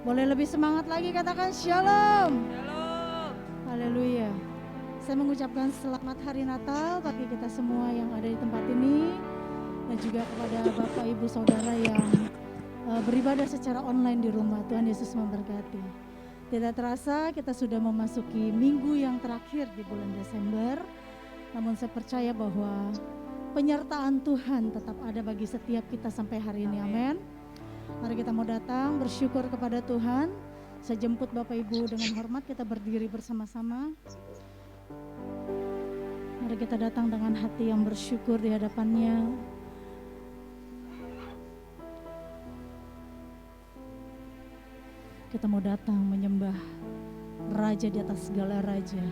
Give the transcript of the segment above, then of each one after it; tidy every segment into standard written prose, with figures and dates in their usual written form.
Boleh lebih semangat lagi, katakan shalom. Shalom. Haleluya. Saya mengucapkan selamat hari Natal bagi kita semua yang ada di tempat ini, dan juga kepada Bapak Ibu Saudara yang beribadah secara online di rumah. Tuhan Yesus memberkati. Tidak terasa kita sudah memasuki minggu yang terakhir di bulan Desember. Namun saya percaya bahwa penyertaan Tuhan tetap ada bagi setiap kita sampai hari ini. Amin. Mari kita mau datang bersyukur kepada Tuhan. Saya jemput Bapak Ibu dengan hormat, kita berdiri bersama-sama. Mari kita datang dengan hati yang bersyukur di hadapannya. Kita mau datang menyembah Raja di atas segala raja.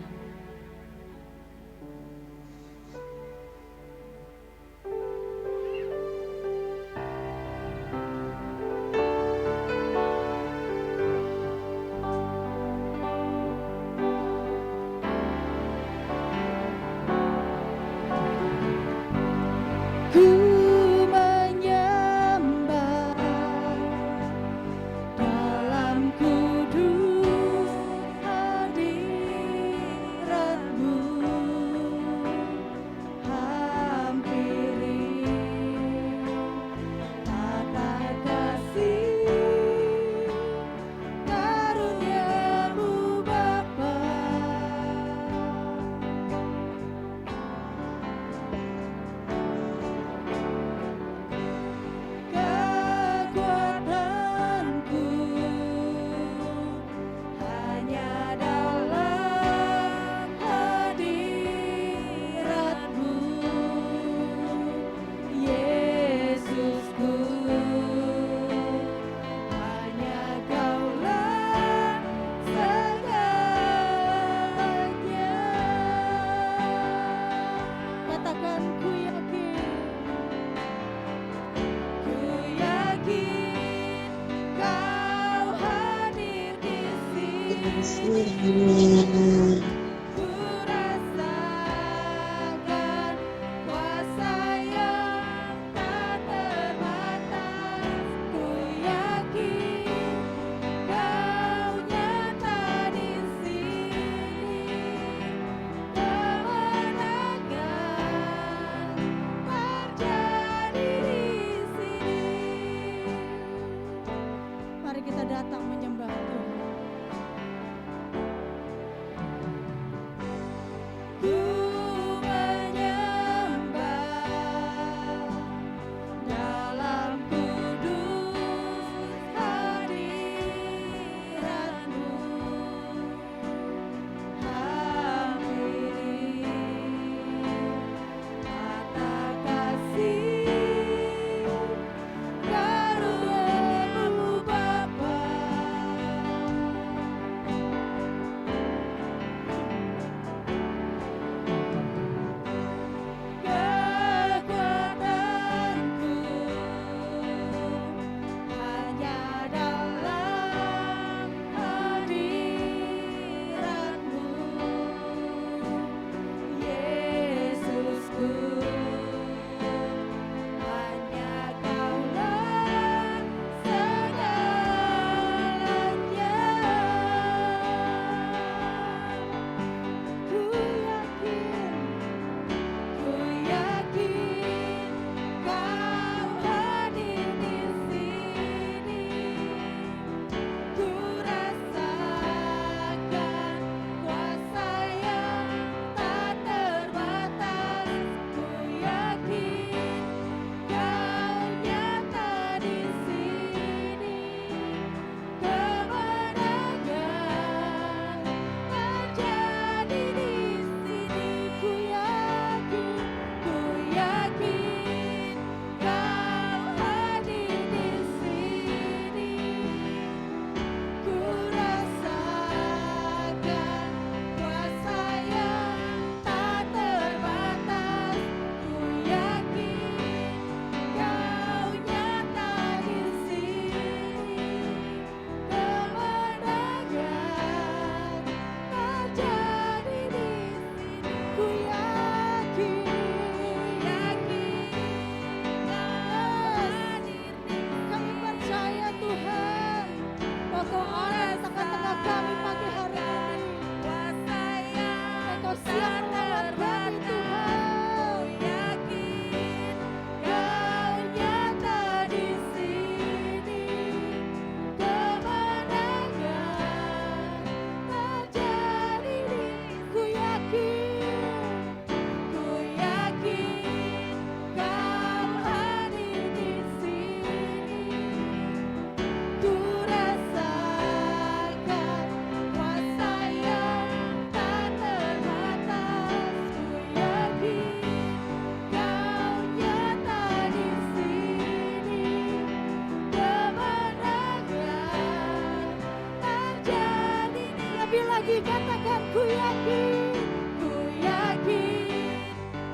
lagi katakan ku yakin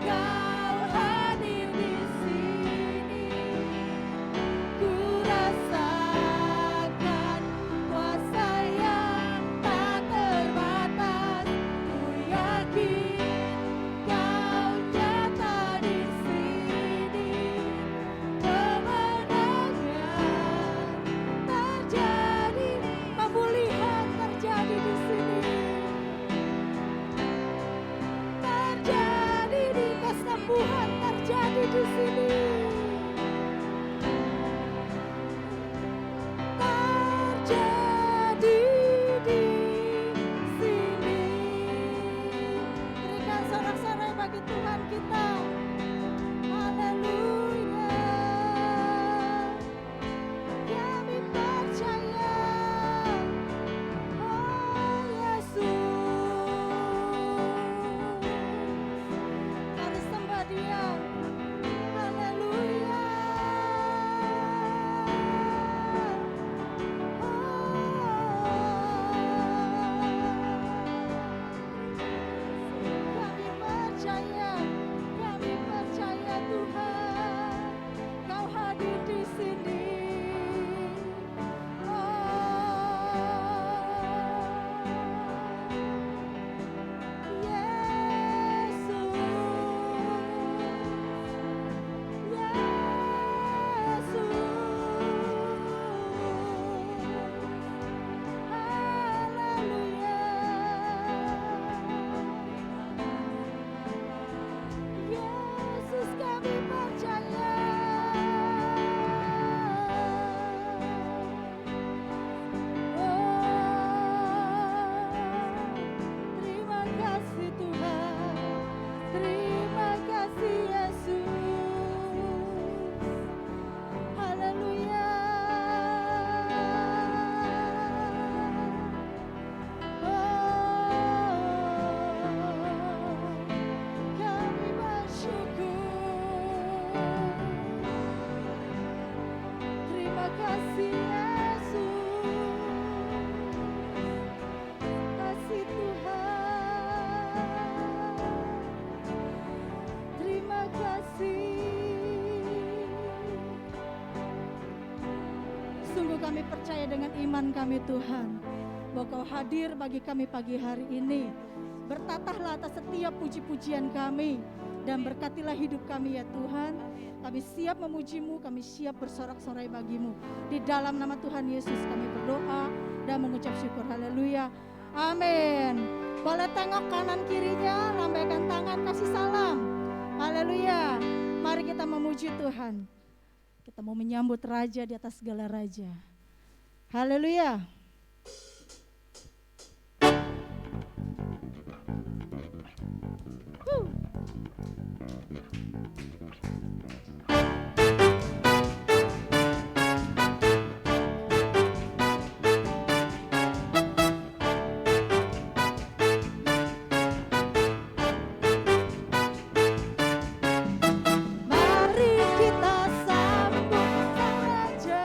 kau hadir di sini. Ku rasakan kuasa yang tak terbatas. Ku yakin kau nyata di sini. Kemenangan terjadi, pemulihan terjadi di sini. Terjadi di kesembuhan terjadi di sini. Terjadi di sini. Berikan sorak-sorai bagi Tuhan kita. Haleluya. Kami percaya. Oh Yesus. Mari sembah Dia. Haleluya. Kami percaya Tuhan, Kau hadir di sini. Yesus, Yesus kami percaya. Terima kasih Tuhan, terima kasih Yesus. Haleluya. Kami bersyukur. Terima kasih Yesus. Kasih Tuhan. Terima kasih. Sungguh kami percaya dengan iman kami Tuhan, bahwa Kau hadir bagi kami pagi hari ini. Bertatahlah atas setiap puji-pujian kami dan berkatilah hidup kami ya Tuhan. Kami siap memuji-Mu, kami siap bersorak-sorai bagi-Mu. Di dalam nama Tuhan Yesus kami berdoa dan mengucap syukur. Haleluya. Amin. Boleh tengok kanan kirinya, lambaikan tangan, kasih salam. Haleluya. Mari kita memuji Tuhan. Kita mau menyambut Raja di atas segala Raja. Haleluya. Mari kita sambut Sang Raja.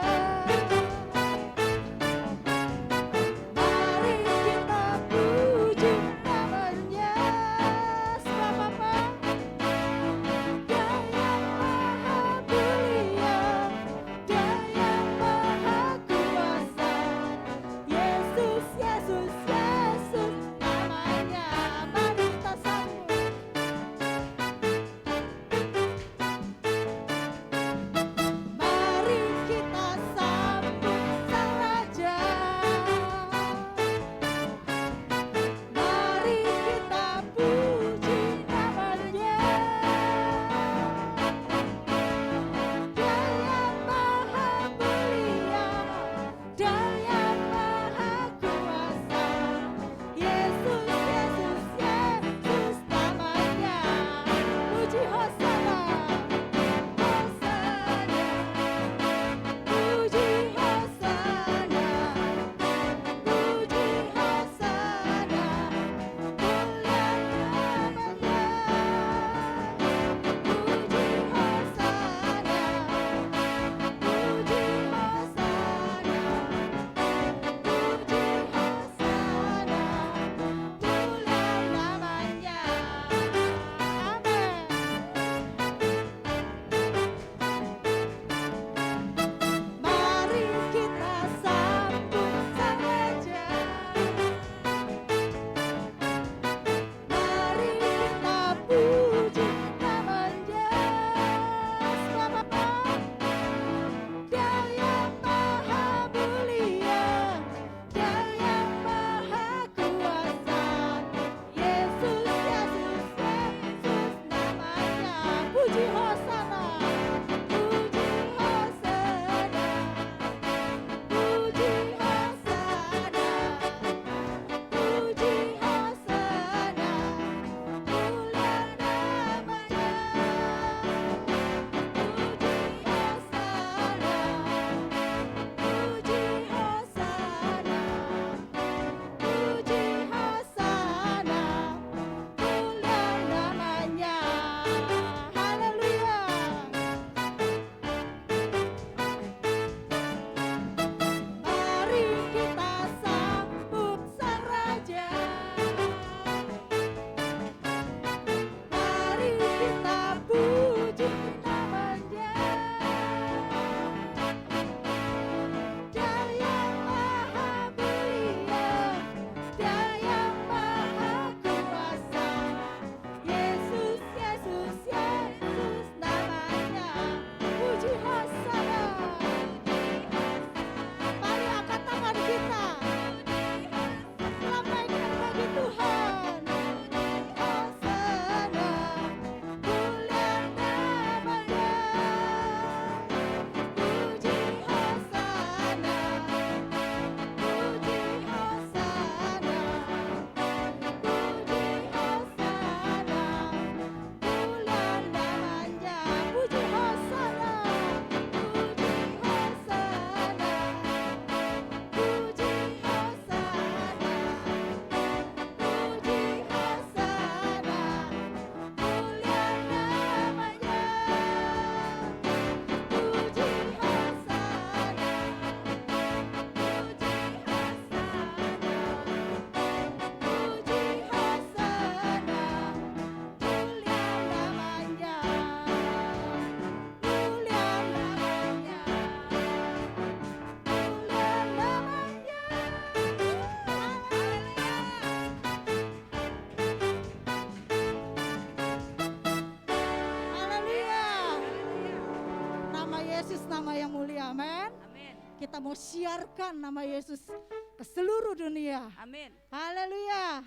Yesus nama yang mulia, amin. Amin. Kita mau siarkan nama Yesus ke seluruh dunia. Amin. Haleluya.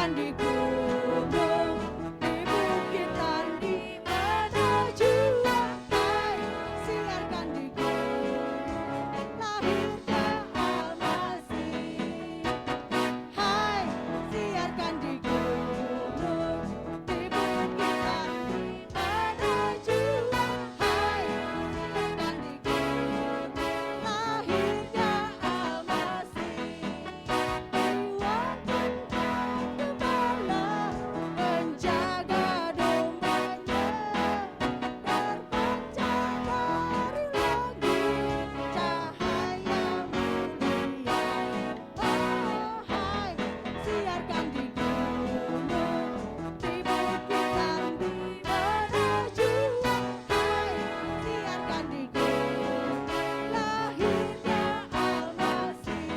Di gunung, di bukitan, di mana jua, hai, siarkan di gunung, lahirnya Al-Masih. Hai, siarkan di gunung, di bukitan, di mana jua, hai, siarkan di gunung, lahirnya Al-Masih. Menjaga dombanya, terpancar dari langit cahaya mulia. Oh hai, siarkan di gunung, di bukitan, di mana jua, hai, siarkan di gunung, lahirnya Al-Masih.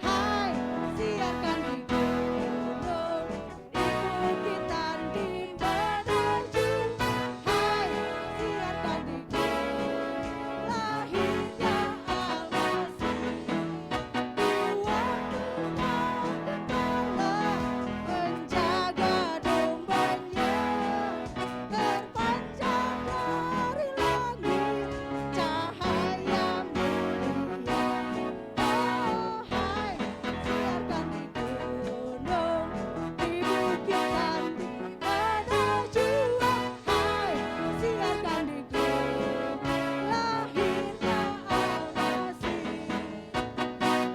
Hai, siarkan di gunung, di bukitan, di mana jua, hai, siarkan di gunung, lahirnya Al-Masih. Menjaga dombanya, terpancar dari langit cahaya mulia. Oh hai, siarkan di gunung, di bukitan, di mana jua, hai, siarkan di gunung, lahirnya Al-Masih.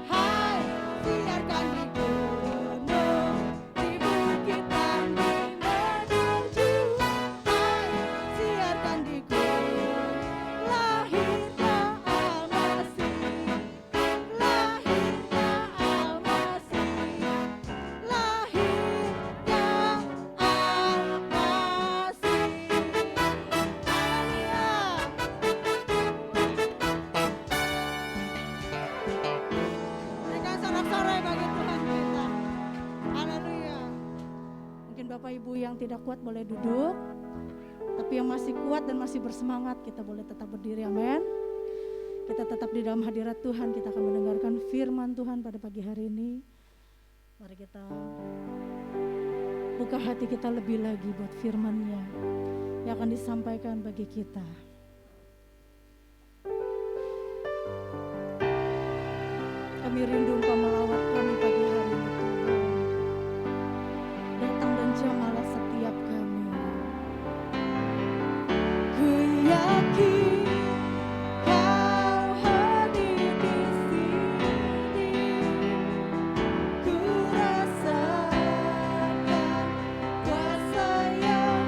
Hai, siarkan di gunung, di bukitan, di mana jua, hai, siarkan di gunung, lahirnya Al-Masih, lahirnya Al-Masih, lahirnya Al-Masih. Berikan sorak-sorai bagi Tuhan kita. Haleluya. Mungkin Bapak Ibu yang tidak kuat boleh duduk, tapi yang masih kuat dan masih bersemangat kita boleh tetap berdiri, amin. Kita tetap di dalam hadirat Tuhan, kita akan mendengarkan firman Tuhan pada pagi hari ini. Mari kita buka hati kita lebih lagi buat firman-Nya yang akan disampaikan bagi kita. Kami rindu Engkau melawat kami pagi hari ini Tuhan. Datang dan jamalah setiap kami. Ku yakin Kau hadir di sini. Ku rasakan kuasa yang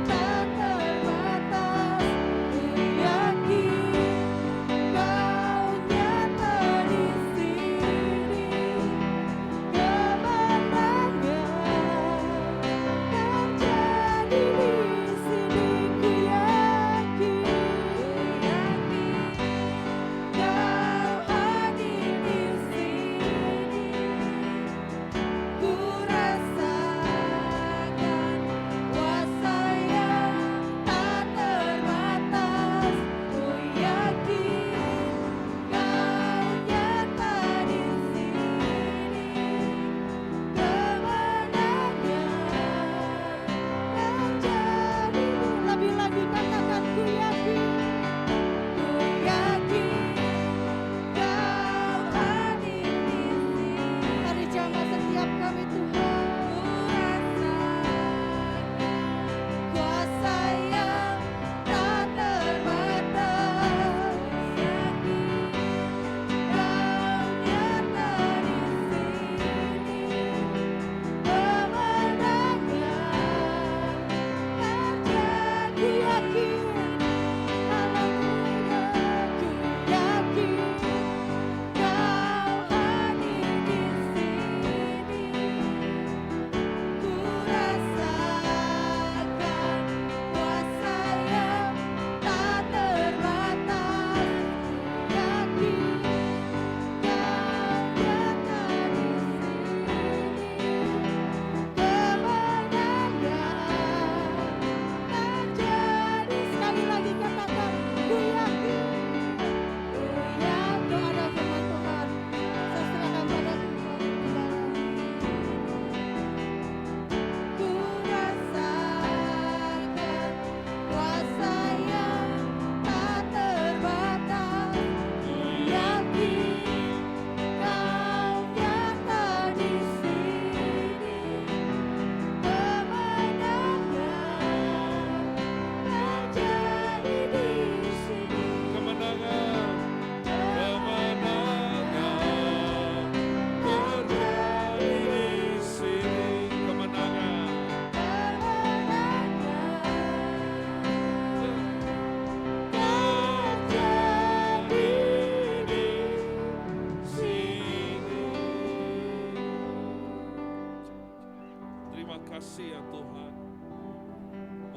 tak terbatas. Ku yakin Kau nyata di sini. Kemenangan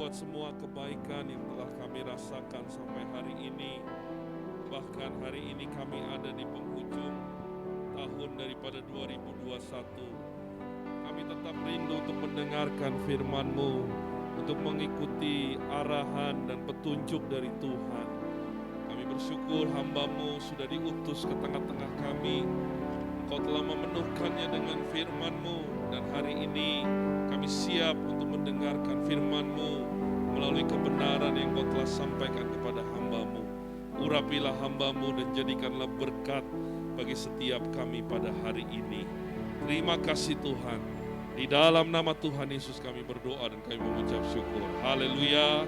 buat semua kebaikan yang telah kami rasakan sampai hari ini. Bahkan hari ini kami ada di penghujung tahun daripada 2021. Kami tetap rindu untuk mendengarkan firman-Mu, untuk mengikuti arahan dan petunjuk dari Tuhan. Kami bersyukur hamba-Mu sudah diutus ke tengah-tengah kami. Engkau telah memenuhkannya dengan firman-Mu, dan hari ini kami siap untuk mendengarkan firman-Mu melalui kebenaran yang Engkau telah sampaikan kepada hamba-Mu. Urapilah hamba-Mu dan jadikanlah berkat bagi setiap kami pada hari ini. Terima kasih Tuhan. Di dalam nama Tuhan Yesus kami berdoa dan kami mengucap syukur. Haleluya.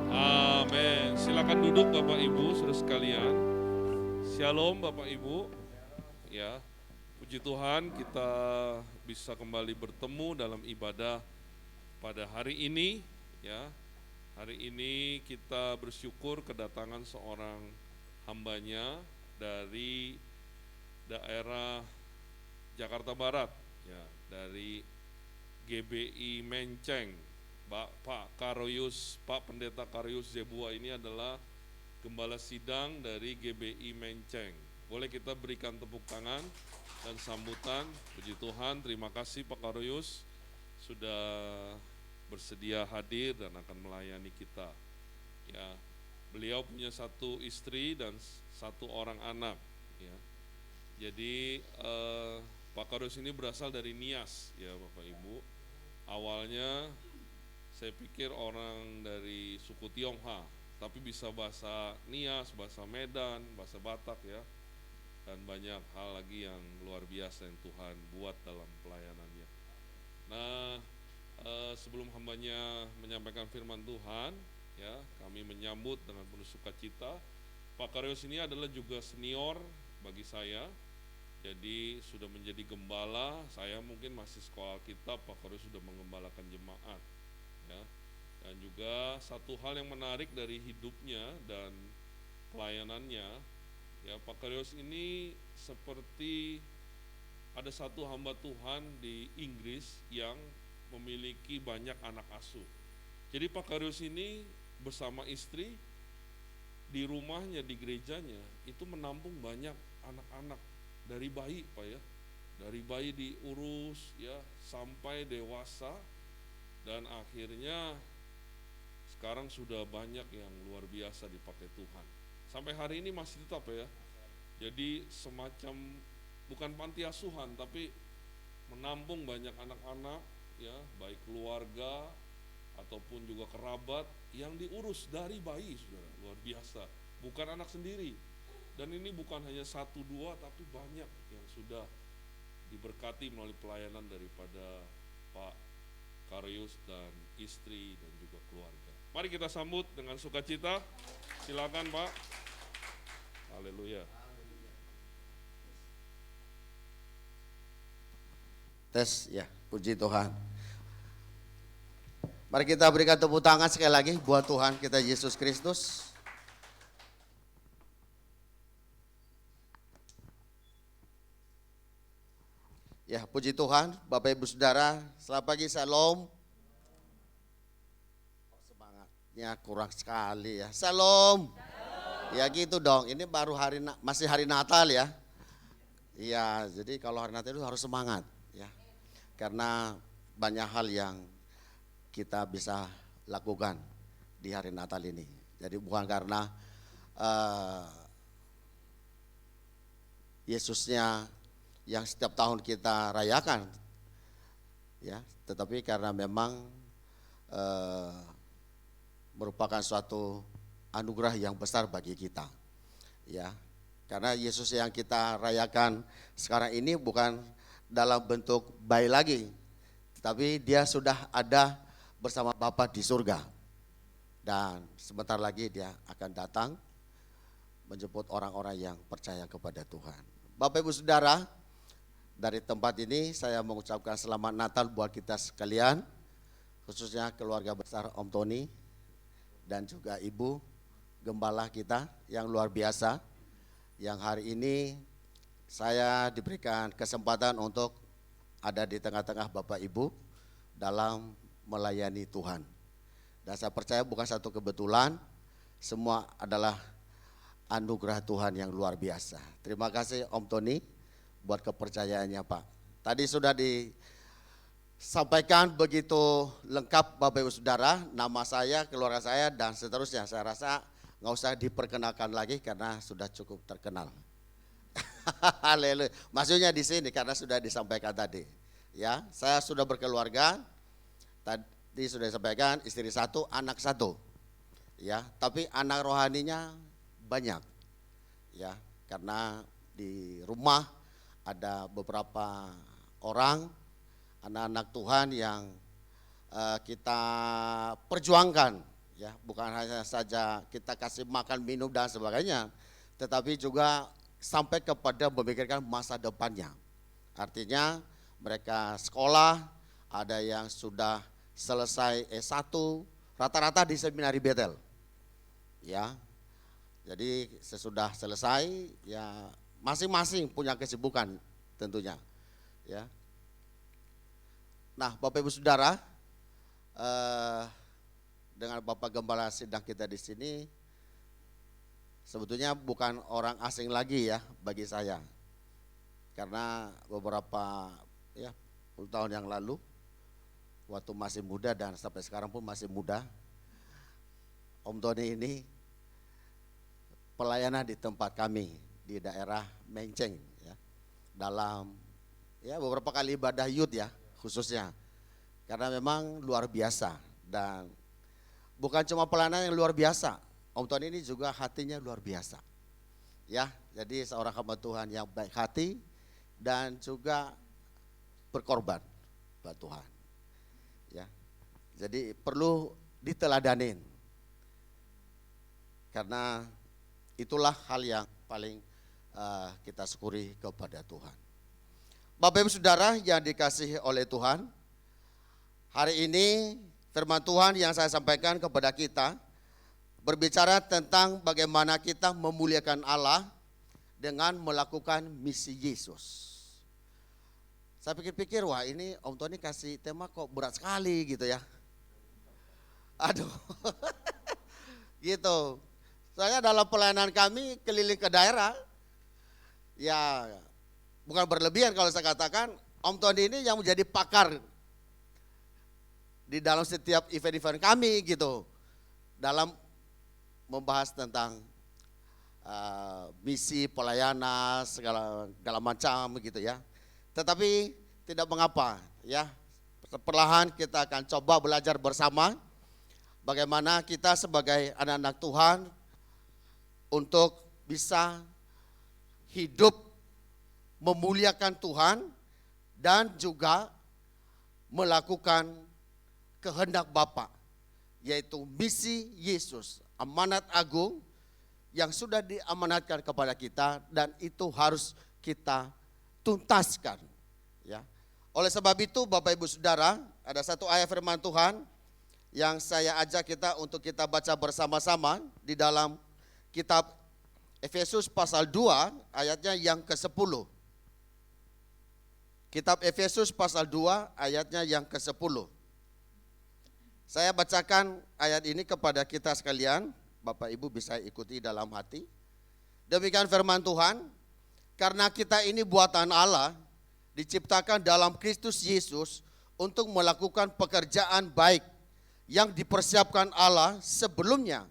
Amin. Silakan duduk Bapak Ibu, saudara sekalian. Shalom Bapak Ibu. Ya, puji Tuhan kita bisa kembali bertemu dalam ibadah pada hari ini. Ya, hari ini kita bersyukur kedatangan seorang hambanya dari daerah Jakarta Barat. Ya, dari GBI Menceng, Pak Karoyus, Pak Pendeta Karoyus Zebua ini adalah gembala sidang dari GBI Menceng. Boleh kita berikan tepuk tangan dan sambutan. Puji Tuhan, terima kasih Pak Karoyus sudah bersedia hadir dan akan melayani kita. Ya, beliau punya satu istri dan satu orang anak. Ya, jadi Pak Karoyus ini berasal dari Nias, ya Bapak Ibu. Awalnya saya pikir orang dari suku Tionghoa, tapi bisa bahasa Nias, bahasa Medan, bahasa Batak ya. Dan banyak hal lagi yang luar biasa yang Tuhan buat dalam pelayanannya. Nah, sebelum hambanya menyampaikan firman Tuhan, ya kami menyambut dengan penuh sukacita. Pak Karoyus ini adalah juga senior bagi saya. Jadi sudah menjadi gembala, saya mungkin masih sekolah kitab, Pak Karoyus sudah menggembalakan jemaat. Ya. Dan juga satu hal yang menarik dari hidupnya dan pelayanannya, ya Pak Karoyus ini seperti ada satu hamba Tuhan di Inggris yang memiliki banyak anak asuh. Jadi Pak Karoyus ini bersama istri di rumahnya, di gerejanya, itu menampung banyak anak-anak. Dari bayi Pak ya, dari bayi diurus ya sampai dewasa, dan akhirnya sekarang sudah banyak yang luar biasa dipakai Tuhan. Sampai hari ini masih tetap ya, jadi semacam bukan panti asuhan tapi menampung banyak anak-anak ya, baik keluarga ataupun juga kerabat yang diurus dari bayi, saudara, luar biasa, bukan anak sendiri. Dan ini bukan hanya satu dua, tapi banyak yang sudah diberkati melalui pelayanan daripada Pak Karoyus dan istri dan juga keluarga. Mari kita sambut dengan sukacita. Silakan Pak. Haleluya. Tes ya, puji Tuhan. Mari kita berikan tepuk tangan sekali lagi buat Tuhan kita Yesus Kristus. Ya, puji Tuhan, Bapak Ibu Saudara, selamat pagi, Shalom. Semangatnya kurang sekali ya, Shalom. Ya gitu dong, ini baru masih hari Natal ya. Iya, jadi kalau hari Natal itu harus semangat ya. Karena banyak hal yang kita bisa lakukan di hari Natal ini. Jadi bukan karena Yesusnya yang setiap tahun kita rayakan ya, tetapi karena memang merupakan suatu anugerah yang besar bagi kita ya, karena Yesus yang kita rayakan sekarang ini bukan dalam bentuk bayi lagi, tapi dia sudah ada bersama Bapa di surga, dan sebentar lagi dia akan datang menjemput orang-orang yang percaya kepada Tuhan. Bapak Ibu Saudara, dari tempat ini saya mengucapkan selamat Natal buat kita sekalian, khususnya keluarga besar Om Tony dan juga Ibu Gembala kita yang luar biasa, yang hari ini saya diberikan kesempatan untuk ada di tengah-tengah Bapak Ibu dalam melayani Tuhan. Dan saya percaya bukan satu kebetulan, semua adalah anugerah Tuhan yang luar biasa. Terima kasih Om Tony buat kepercayaannya Pak. Tadi sudah disampaikan begitu lengkap Bapak Ibu Saudara, nama saya, keluarga saya dan seterusnya. Saya rasa nggak usah diperkenalkan lagi karena sudah cukup terkenal. Haleluya. Maksudnya di sini karena sudah disampaikan tadi. Ya, saya sudah berkeluarga. Tadi sudah disampaikan istri satu, anak satu. Ya, tapi anak rohaninya banyak. Ya, karena di rumah ada beberapa orang anak-anak Tuhan yang kita perjuangkan, ya, bukan hanya saja kita kasih makan, minum dan sebagainya, tetapi juga sampai kepada memikirkan masa depannya. Artinya mereka sekolah, ada yang sudah selesai S1, rata-rata di seminari Betel. Ya. Jadi sesudah selesai ya masing-masing punya kesibukan tentunya. Ya. Nah, Bapak Ibu Saudara, dengan Bapak Gembala sidang kita di sini sebetulnya bukan orang asing lagi ya bagi saya. Karena beberapa ya 10 tahun yang lalu waktu masih muda dan sampai sekarang pun masih muda, Om Tony ini pelayanan di tempat kami di daerah Menceng ya. Dalam ya beberapa kali ibadah youth ya khususnya. Karena memang luar biasa dan bukan cuma pelayanan yang luar biasa, Om Tony ini juga hatinya luar biasa. Ya, jadi seorang hamba Tuhan yang baik hati dan juga berkorban buat Tuhan. Ya. Jadi perlu diteladanin. Karena itulah hal yang paling kita syukuri kepada Tuhan. Bapak Ibu Saudara yang dikasihi oleh Tuhan, hari ini firman Tuhan yang saya sampaikan kepada kita berbicara tentang bagaimana kita memuliakan Allah dengan melakukan misi Yesus. Saya pikir-pikir, wah ini Om Tony kasih tema kok berat sekali gitu ya. Aduh, gitu. Soalnya dalam pelayanan kami keliling ke daerah, ya bukan berlebihan kalau saya katakan, Om Tony ini yang menjadi pakar di dalam setiap event-event kami gitu. Dalam membahas tentang misi, pelayanan, segala macam gitu ya. Tetapi tidak mengapa ya, perlahan kita akan coba belajar bersama bagaimana kita sebagai anak-anak Tuhan untuk bisa hidup memuliakan Tuhan dan juga melakukan kehendak Bapa, yaitu misi Yesus, amanat agung yang sudah diamanatkan kepada kita dan itu harus kita tuntaskan ya. Oleh sebab itu Bapak Ibu Saudara, ada satu ayat firman Tuhan yang saya ajak kita untuk kita baca bersama-sama di dalam kitab Efesus pasal 2 ayatnya yang ke-10. Kitab Efesus pasal 2 ayatnya yang ke-10. Saya bacakan ayat ini kepada kita sekalian, Bapak Ibu bisa ikuti dalam hati. Demikian firman Tuhan, karena kita ini buatan Allah, diciptakan dalam Kristus Yesus untuk melakukan pekerjaan baik yang dipersiapkan Allah sebelumnya.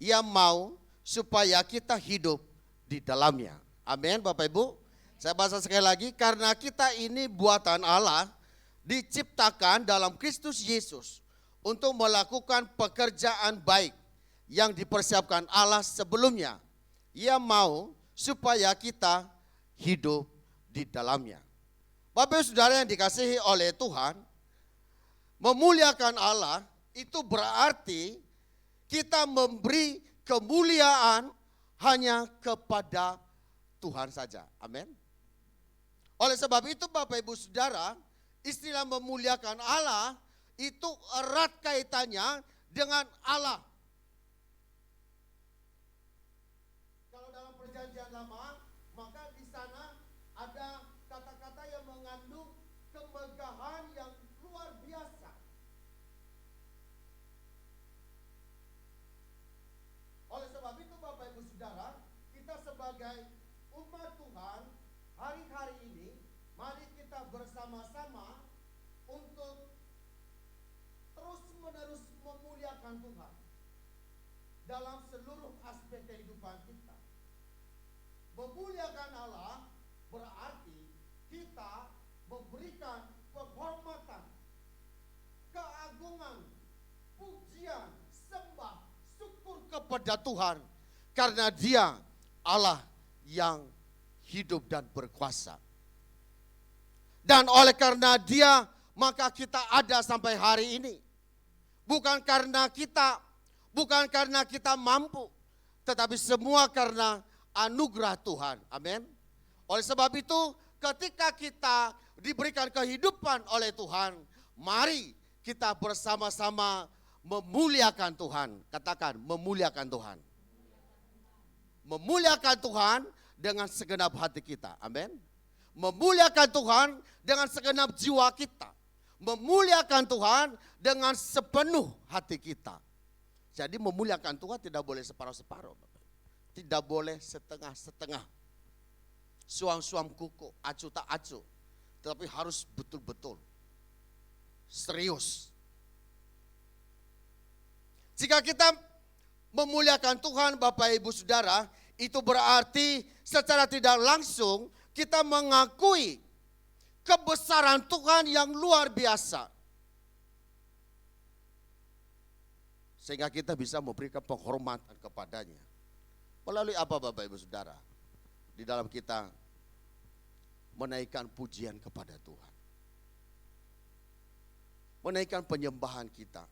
Ia mau supaya kita hidup di dalamnya. Amin Bapak Ibu. Saya bahas sekali lagi, karena kita ini buatan Allah, diciptakan dalam Kristus Yesus untuk melakukan pekerjaan baik yang dipersiapkan Allah sebelumnya. Ia mau supaya kita hidup di dalamnya. Bapak Ibu Saudara yang dikasihi oleh Tuhan, memuliakan Allah itu berarti kita memberi kemuliaan hanya kepada Tuhan saja. Amin. Oleh sebab itu Bapak Ibu Saudara, istilah memuliakan Allah itu erat kaitannya dengan Allah. Kalau dalam perjanjian lama, maka di sana ada kata-kata yang mengandung kemegahan yang luar biasa. sebagai umat Tuhan, hari-hari ini mari kita bersama-sama untuk terus-menerus memuliakan Tuhan dalam seluruh aspek kehidupan kita. Memuliakan Allah berarti kita memberikan penghormatan, keagungan, pujian, sembah, syukur kepada Tuhan karena Dia Allah yang hidup dan berkuasa. Dan oleh karena Dia maka kita ada sampai hari ini. Bukan karena kita mampu, tetapi semua karena anugerah Tuhan. Amin. Oleh sebab itu, ketika kita diberikan kehidupan oleh Tuhan, mari kita bersama-sama memuliakan Tuhan. Katakan, memuliakan Tuhan. Memuliakan Tuhan dengan segenap hati kita. Amin. Memuliakan Tuhan dengan segenap jiwa kita. Memuliakan Tuhan dengan sepenuh hati kita. Jadi memuliakan Tuhan tidak boleh separuh-separuh. Tidak boleh setengah-setengah. Suam-suam kuku, acu tak acu. Tetapi harus betul-betul serius. Jika kita memuliakan Tuhan, Bapak Ibu Saudara, itu berarti secara tidak langsung kita mengakui kebesaran Tuhan yang luar biasa. Sehingga kita bisa memberikan penghormatan kepadanya. Melalui apa Bapak Ibu Saudara? Di dalam kita menaikkan pujian kepada Tuhan. Menaikkan penyembahan kita.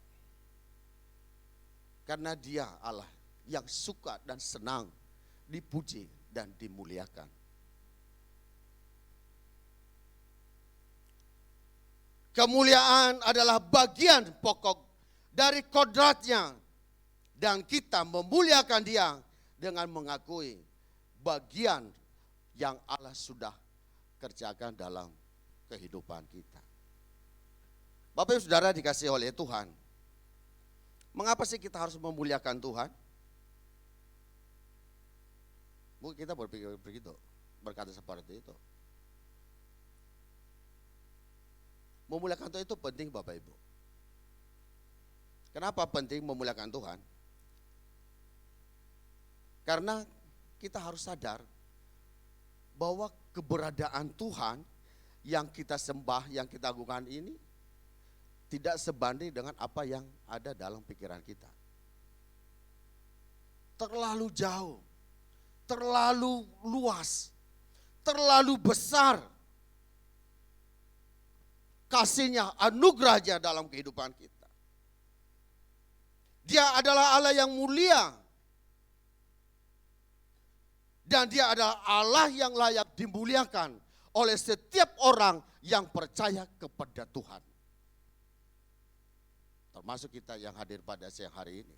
Karena Dia Allah yang suka dan senang dipuji dan dimuliakan. Kemuliaan adalah bagian pokok dari kodratnya. Dan kita memuliakan Dia dengan mengakui bagian yang Allah sudah kerjakan dalam kehidupan kita. Bapak Ibu Saudara dikasihi oleh Tuhan. Mengapa sih kita harus memuliakan Tuhan? Mungkin kita berpikir begitu, berkata seperti itu. Memuliakan Tuhan itu penting Bapak Ibu. Kenapa penting memuliakan Tuhan? Karena kita harus sadar bahwa keberadaan Tuhan yang kita sembah, yang kita agungkan ini tidak sebanding dengan apa yang ada dalam pikiran kita. Terlalu jauh, terlalu luas, terlalu besar kasihnya, anugerahnya dalam kehidupan kita. Dia adalah Allah yang mulia. Dan Dia adalah Allah yang layak dimuliakan oleh setiap orang yang percaya kepada Tuhan. Termasuk kita yang hadir pada siang hari ini.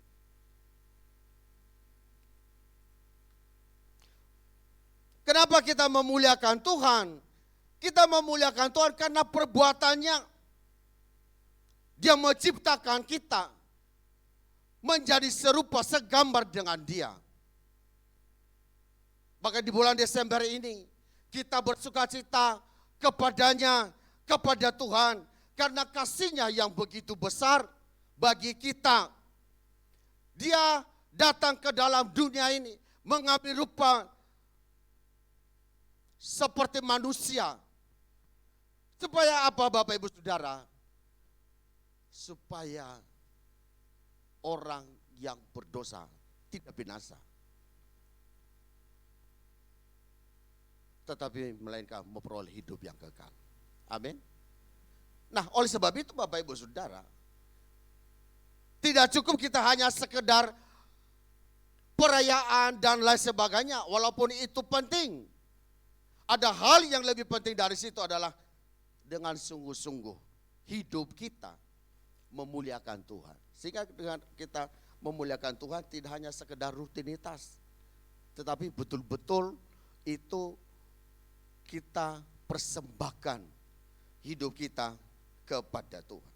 Kenapa kita memuliakan Tuhan? Kita memuliakan Tuhan karena perbuatannya. Dia menciptakan kita menjadi serupa segambar dengan Dia. Maka di bulan Desember ini kita bersukacita kepadanya, kepada Tuhan. Karena kasih-Nya yang begitu besar bagi kita. Dia datang ke dalam dunia ini mengambil rupa seperti manusia. Supaya apa Bapak Ibu Saudara? Supaya orang yang berdosa tidak binasa. Tetapi melainkan memperoleh hidup yang kekal. Amin. Nah, oleh sebab itu Bapak Ibu Saudara, tidak cukup kita hanya sekedar perayaan dan lain sebagainya, walaupun itu penting. Ada hal yang lebih penting dari situ adalah dengan sungguh-sungguh hidup kita memuliakan Tuhan. Sehingga dengan kita memuliakan Tuhan tidak hanya sekedar rutinitas, tetapi betul-betul itu kita persembahkan hidup kita kepada Tuhan.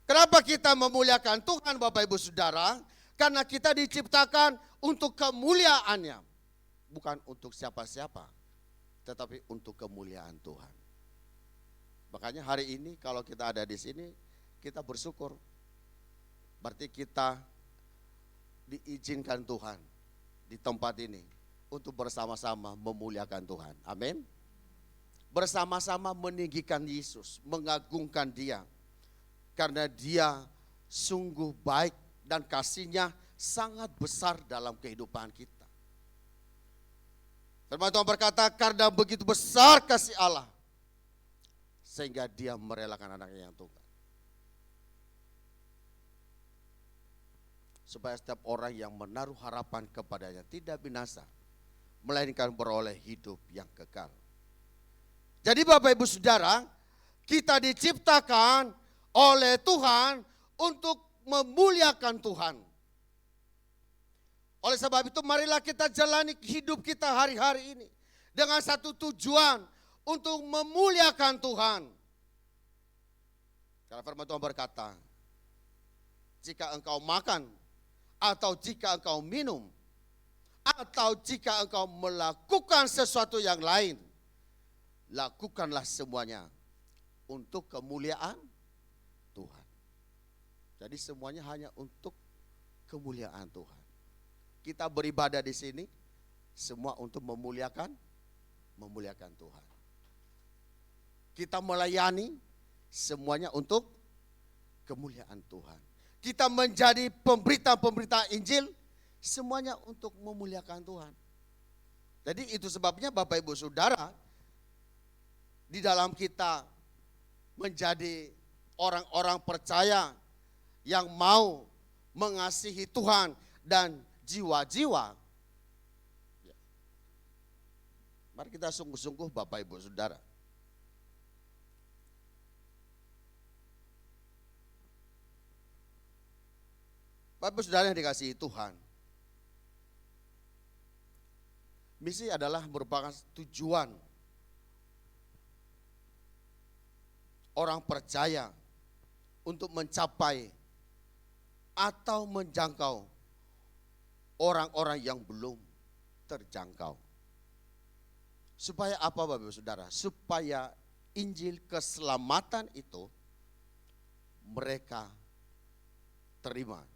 Kenapa kita memuliakan Tuhan Bapak Ibu Saudara? Karena kita diciptakan untuk kemuliaan-Nya. bukan untuk siapa-siapa, tetapi untuk kemuliaan Tuhan. Makanya hari ini kalau kita ada di sini, kita bersyukur. Berarti kita diizinkan Tuhan di tempat ini untuk bersama-sama memuliakan Tuhan. Amin. Bersama-sama meninggikan Yesus, mengagungkan Dia. Karena Dia sungguh baik dan kasih-Nya sangat besar dalam kehidupan kita. Firman Tuhan berkata, karena begitu besar kasih Allah, sehingga Dia merelakan anaknya yang tunggal. Supaya setiap orang yang menaruh harapan kepadanya tidak binasa, melainkan beroleh hidup yang kekal. Jadi Bapak Ibu Saudara, kita diciptakan oleh Tuhan untuk memuliakan Tuhan. Oleh sebab itu marilah kita jalani hidup kita hari-hari ini dengan satu tujuan, untuk memuliakan Tuhan. Karena firman Tuhan berkata, jika engkau makan, atau jika engkau minum, atau jika engkau melakukan sesuatu yang lain, lakukanlah semuanya untuk kemuliaan Tuhan. Jadi semuanya hanya untuk kemuliaan Tuhan. Kita beribadah di sini semua untuk memuliakan Tuhan. Kita melayani semuanya untuk kemuliaan Tuhan. Kita menjadi pemberita-pemberita Injil semuanya untuk memuliakan Tuhan. Jadi itu sebabnya Bapak Ibu Saudara, di dalam kita menjadi orang-orang percaya yang mau mengasihi Tuhan dan jiwa-jiwa. Mari kita sungguh-sungguh Bapak Ibu Saudara. Bapak Ibu Saudara yang dikasihi Tuhan, misi adalah merupakan tujuan orang percaya untuk mencapai atau menjangkau orang-orang yang belum terjangkau. Supaya apa Bapak Ibu Saudara? Supaya Injil keselamatan itu mereka terima.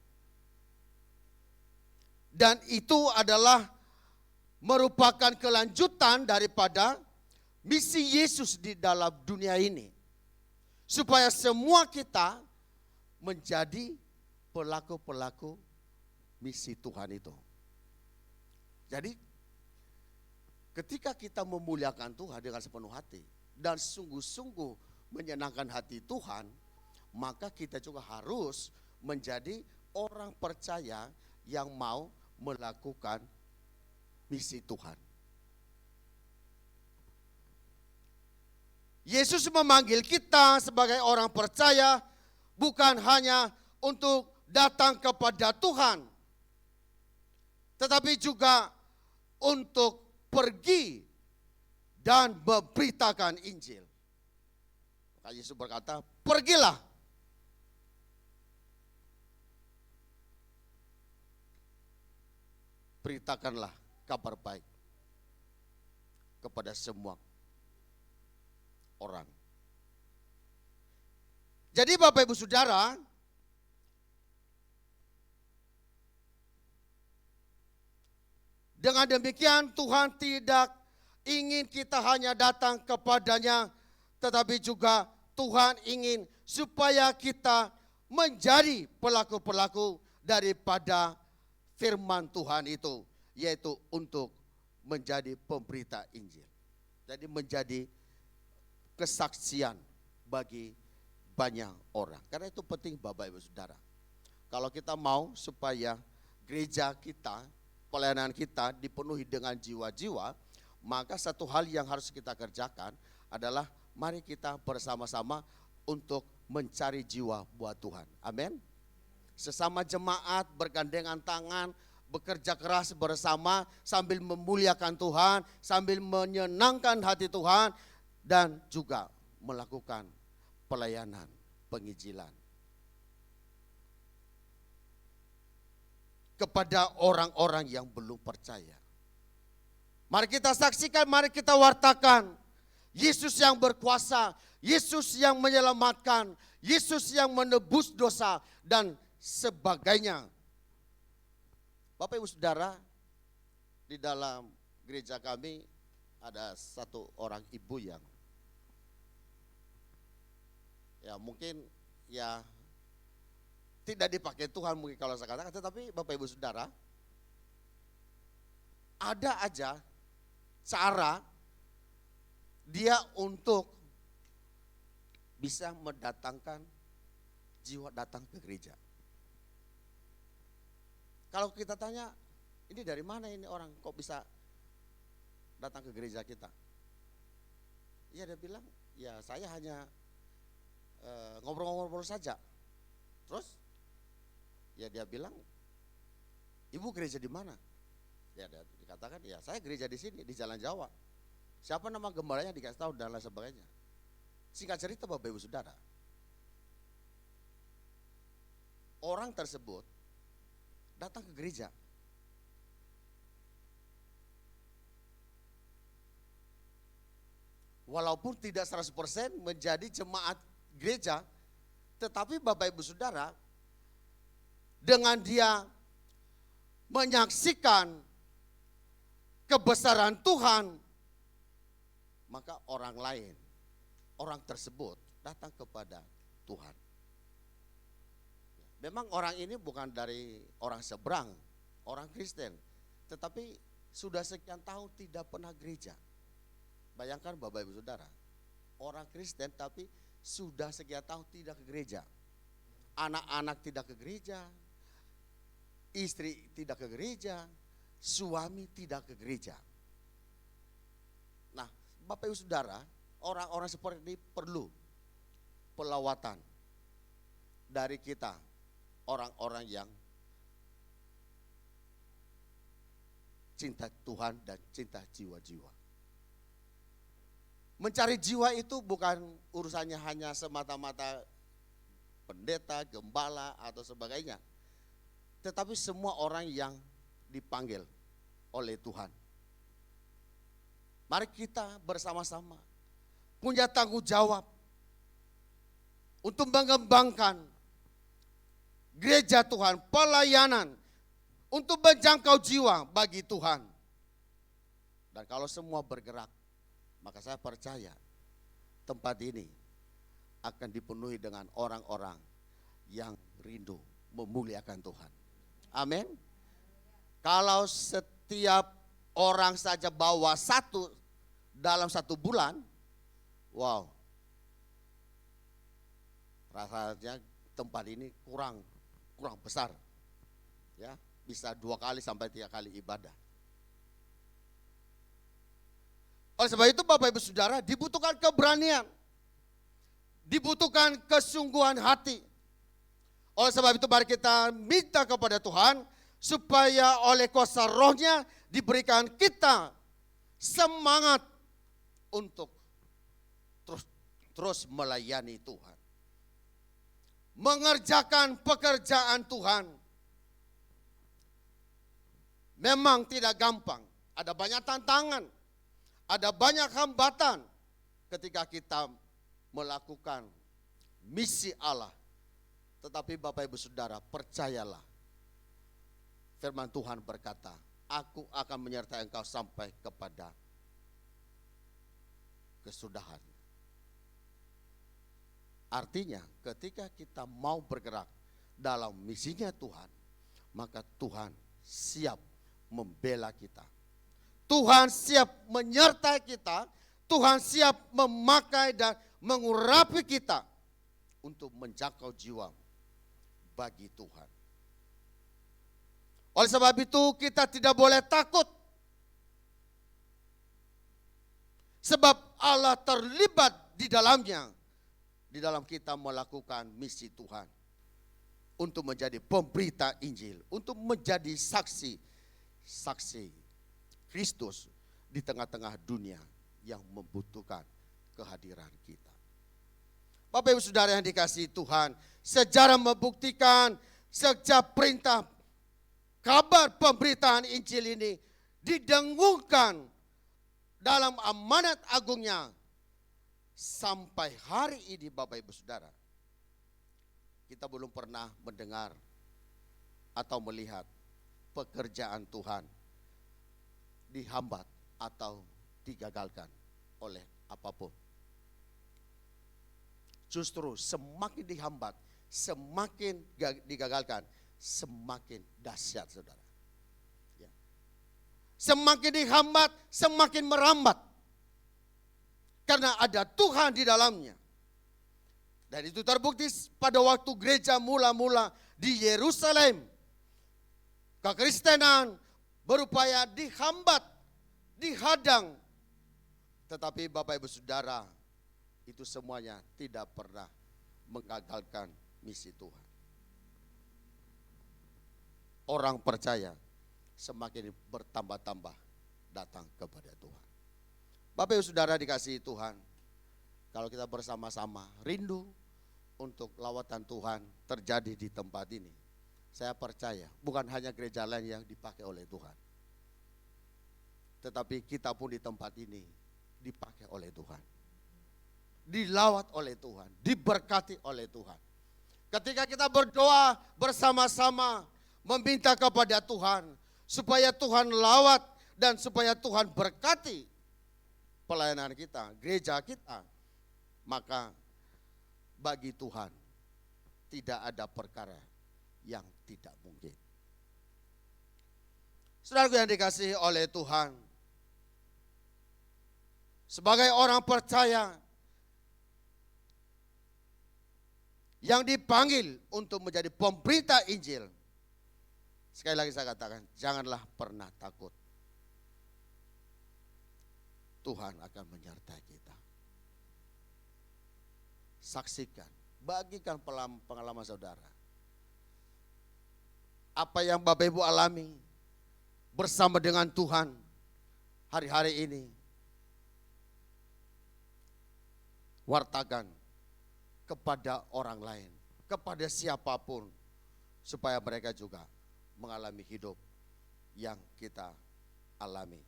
Dan itu adalah merupakan kelanjutan daripada misi Yesus di dalam dunia ini. Supaya semua kita menjadi pelaku-pelaku misi Tuhan itu. Jadi ketika kita memuliakan Tuhan dengan sepenuh hati dan sungguh-sungguh menyenangkan hati Tuhan, maka kita juga harus menjadi orang percaya yang mau melakukan misi Tuhan. Yesus memanggil kita sebagai orang percaya bukan hanya untuk datang kepada Tuhan, tetapi juga untuk pergi dan memberitakan Injil. Maka Yesus berkata, pergilah. Beritakanlah kabar baik kepada semua orang. Jadi Bapak Ibu Saudara, dengan demikian Tuhan tidak ingin kita hanya datang kepadanya, tetapi juga Tuhan ingin supaya kita menjadi pelaku-pelaku daripada firman Tuhan itu, yaitu untuk menjadi pemberita Injil. Jadi menjadi kesaksian bagi banyak orang. Karena itu penting Bapak Ibu Saudara. Kalau kita mau supaya gereja kita, pelayanan kita dipenuhi dengan jiwa-jiwa, maka satu hal yang harus kita kerjakan adalah mari kita bersama-sama untuk mencari jiwa buat Tuhan. Amin. Sesama jemaat bergandengan tangan, bekerja keras bersama sambil memuliakan Tuhan, sambil menyenangkan hati Tuhan, dan juga melakukan pelayanan penginjilan kepada orang-orang yang belum percaya. Mari kita saksikan, mari kita wartakan. Yesus yang berkuasa, Yesus yang menyelamatkan, Yesus yang menebus dosa dan sebagainya. Bapak Ibu Saudara, di dalam gereja kami ada satu orang ibu yang mungkin tidak dipakai Tuhan mungkin kalau saya katakan, tetapi Bapak Ibu Saudara, ada aja cara dia untuk bisa mendatangkan jiwa datang ke gereja. Kalau kita tanya, ini dari mana ini orang kok bisa datang ke gereja kita? Ya dia bilang, ya saya hanya ngobrol-ngobrol saja. Terus ya dia bilang, ibu gereja di mana? Ya dia dikatakan, ya saya gereja di sini di Jalan Jawa. Siapa nama gembalanya dikasih tahu dan lain sebagainya. Singkat cerita Bapak Ibu Saudara, orang tersebut datang ke gereja. Walaupun tidak 100% menjadi jemaat gereja, tetapi Bapak Ibu Saudara, dengan dia menyaksikan kebesaran Tuhan, maka orang lain, orang tersebut datang kepada Tuhan. Memang orang ini bukan dari orang seberang, orang Kristen, tetapi sudah sekian tahun tidak pernah gereja. Bayangkan Bapak Ibu Saudara, orang Kristen tapi sudah sekian tahun tidak ke gereja. Anak-anak tidak ke gereja, istri tidak ke gereja, suami tidak ke gereja. Nah, Bapak Ibu Saudara, orang-orang seperti ini perlu pelawatan dari kita, orang-orang yang cinta Tuhan dan cinta jiwa-jiwa. Mencari jiwa itu bukan urusannya hanya semata-mata pendeta, gembala atau sebagainya. Tetapi semua orang yang dipanggil oleh Tuhan. Mari kita bersama-sama punya tanggung jawab untuk mengembangkan gereja Tuhan, pelayanan untuk menjangkau jiwa bagi Tuhan. Dan kalau semua bergerak, maka saya percaya tempat ini akan dipenuhi dengan orang-orang yang rindu memuliakan Tuhan. Amin. Kalau setiap orang saja bawa satu dalam 1 bulan, wow, rasanya tempat ini kurang besar, ya, bisa 2 kali sampai 3 kali ibadah. Oleh sebab itu Bapak Ibu Saudara, dibutuhkan keberanian, dibutuhkan kesungguhan hati. Oleh sebab itu mari kita minta kepada Tuhan supaya oleh kuasa Roh-Nya diberikan kita semangat untuk terus melayani Tuhan, mengerjakan pekerjaan Tuhan. Memang tidak gampang, ada banyak tantangan, ada banyak hambatan ketika kita melakukan misi Allah. Tetapi Bapak Ibu Saudara, percayalah, firman Tuhan berkata, aku akan menyertai engkau sampai kepada kesudahan. Artinya ketika kita mau bergerak dalam misinya Tuhan, maka Tuhan siap membela kita. Tuhan siap menyertai kita, Tuhan siap memakai dan mengurapi kita untuk menjangkau jiwa bagi Tuhan. Oleh sebab itu kita tidak boleh takut, sebab Allah terlibat di dalamnya, di dalam kita melakukan misi Tuhan, untuk menjadi pemberita Injil, untuk menjadi saksi Kristus di tengah-tengah dunia yang membutuhkan kehadiran kita. Bapak Ibu Saudara yang dikasihi Tuhan, sejarah membuktikan sejak perintah kabar pemberitaan Injil ini didengungkan dalam amanat agungnya. Sampai hari ini Bapak Ibu Saudara, kita belum pernah mendengar atau melihat pekerjaan Tuhan dihambat atau digagalkan oleh apapun. Justru semakin dihambat, semakin digagalkan, semakin dahsyat saudara. Ya. Semakin dihambat, semakin merambat. Karena ada Tuhan di dalamnya. Dan itu terbukti pada waktu gereja mula-mula di Yerusalem. Kekristenan berupaya dihambat, dihadang. Tetapi Bapak Ibu Saudara, itu semuanya tidak pernah menggagalkan misi Tuhan. Orang percaya semakin bertambah-tambah datang kepada Tuhan. Bapak Ibu Saudara dikasihi Tuhan, kalau kita bersama-sama rindu untuk lawatan Tuhan terjadi di tempat ini, saya percaya bukan hanya gereja lain yang dipakai oleh Tuhan, tetapi kita pun di tempat ini dipakai oleh Tuhan, dilawat oleh Tuhan, diberkati oleh Tuhan. Ketika kita berdoa bersama-sama meminta kepada Tuhan supaya Tuhan lawat dan supaya Tuhan berkati pelayanan kita, gereja kita, maka bagi Tuhan tidak ada perkara yang tidak mungkin. Saudaraku yang dikasihi oleh Tuhan, sebagai orang percaya yang dipanggil untuk menjadi pemberita Injil, sekali lagi saya katakan, janganlah pernah takut. Tuhan akan menyertai kita. Saksikan, bagikan pengalaman saudara. Apa yang Bapak Ibu alami bersama dengan Tuhan hari-hari ini. Wartakan kepada orang lain, kepada siapapun, supaya mereka juga mengalami hidup yang kita alami.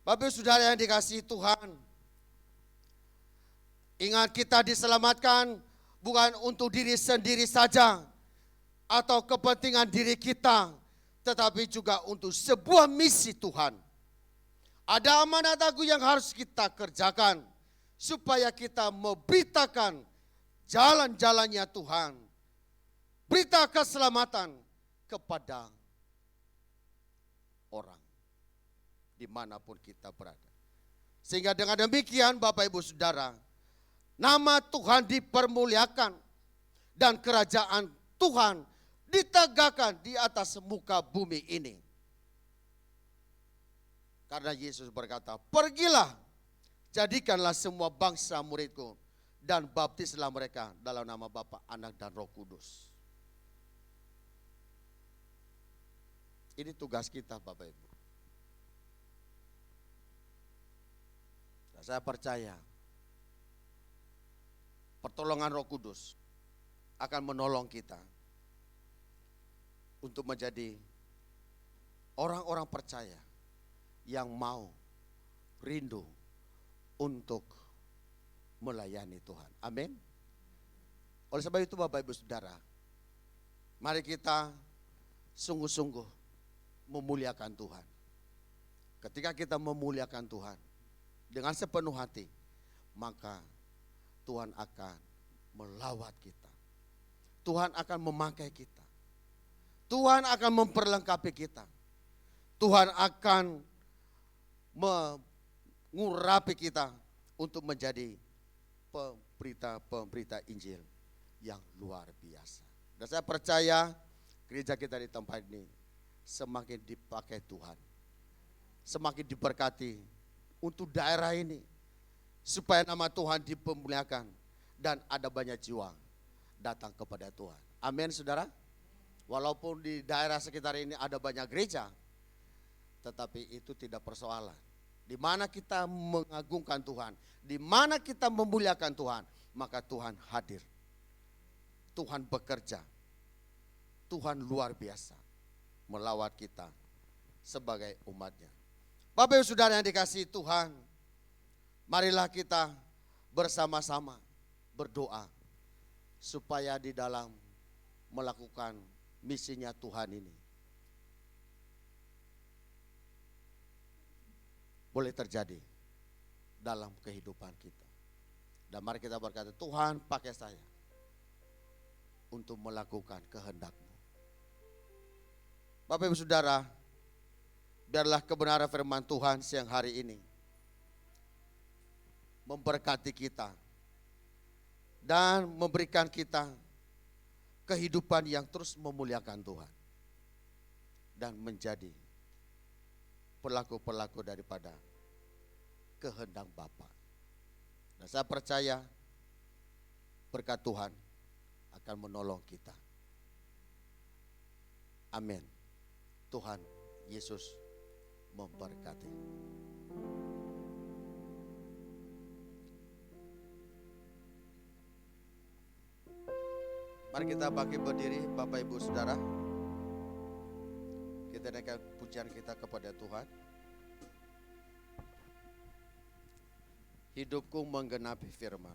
Bapak Ibu Saudara yang dikasihi Tuhan, ingat kita diselamatkan bukan untuk diri sendiri saja atau kepentingan diri kita, tetapi juga untuk sebuah misi Tuhan. Ada amanat agung yang harus kita kerjakan supaya kita memberitakan jalan-jalannya Tuhan, berita keselamatan kepada orang dimanapun kita berada. Sehingga dengan demikian Bapak Ibu Saudara, nama Tuhan dipermuliakan dan kerajaan Tuhan ditegakkan di atas muka bumi ini. Karena Yesus berkata, pergilah, jadikanlah semua bangsa muridku dan baptislah mereka dalam nama Bapa, Anak dan Roh Kudus. Ini tugas kita Bapak Ibu. Saya percaya pertolongan Roh Kudus akan menolong kita untuk menjadi orang-orang percaya yang mau rindu untuk melayani Tuhan. Amin. Oleh sebab itu Bapak Ibu Saudara, mari kita sungguh-sungguh memuliakan Tuhan. Ketika kita memuliakan Tuhan dengan sepenuh hati, maka Tuhan akan melawat kita. Tuhan akan memakai kita. Tuhan akan memperlengkapi kita. Tuhan akan mengurapi kita untuk menjadi pemberita Injil yang luar biasa. Dan saya percaya gereja kita di tempat ini semakin dipakai Tuhan, semakin diberkati untuk daerah ini, supaya nama Tuhan dipermuliakan dan ada banyak jiwa datang kepada Tuhan. Amin saudara. Walaupun di daerah sekitar ini ada banyak gereja, tetapi itu tidak persoalan. Di mana kita mengagungkan Tuhan, di mana kita memuliakan Tuhan, maka Tuhan hadir. Tuhan bekerja. Tuhan luar biasa melawat kita sebagai umatnya. Bapak Ibu Saudara yang dikasihi Tuhan, marilah kita bersama-sama berdoa supaya di dalam melakukan misinya Tuhan ini boleh terjadi dalam kehidupan kita. Dan mari kita berkata, Tuhan pakai saya untuk melakukan kehendak-Mu. Bapak Ibu Saudara, biarlah kebenaran firman Tuhan siang hari ini memberkati kita dan memberikan kita kehidupan yang terus memuliakan Tuhan dan menjadi pelaku-pelaku daripada kehendak Bapa. Dan saya percaya berkat Tuhan akan menolong kita. Amin. Tuhan Yesus memberkati. Mari kita bangkit berdiri, Bapak Ibu Saudara. Kita naikkan pujian kita kepada Tuhan. Hidupku menggenapi firman.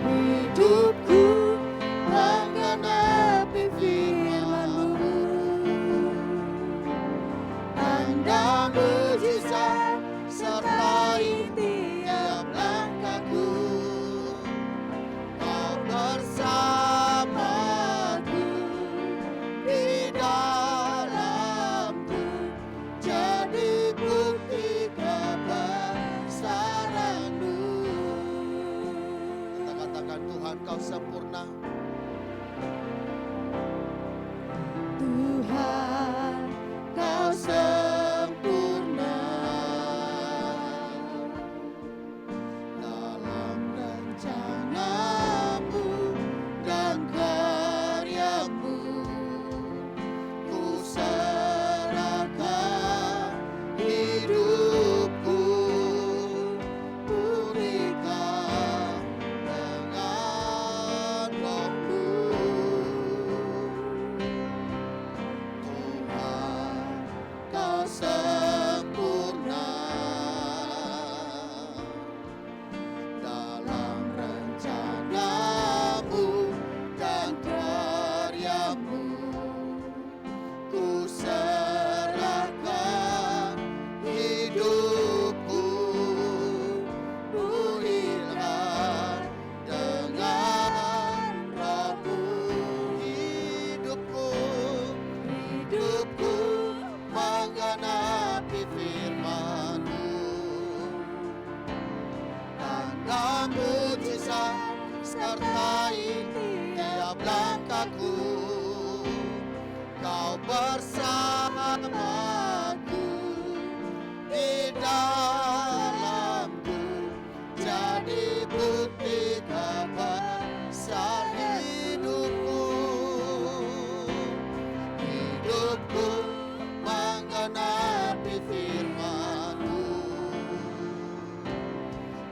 Hidupku menggenapi firman-Mu, tanda mujizat sertai tiap langkahku. Kau bersamaku di dalamku, jadi bukti kebesaran-Mu. Kita katakan, Tuhan Kau sempurna. Tuhan Kau sempurna dalam rencana-Mu dan karya-Mu. Ku serahkan hidupku, pulihkan dengan Roh-Mu. Tuhan Kau sempurna dalam rencana-Mu dan karya-Mu. Ku serahkan hidupku, pulihkan dengan Roh-Mu. Hidupku menggenapi firman-Mu, tanda mujizat sertai tiap langkahku. Kau bersamaku di dalamku, jadi bukti kebesaran hidupku. Hidupku menggenapi firman-Mu,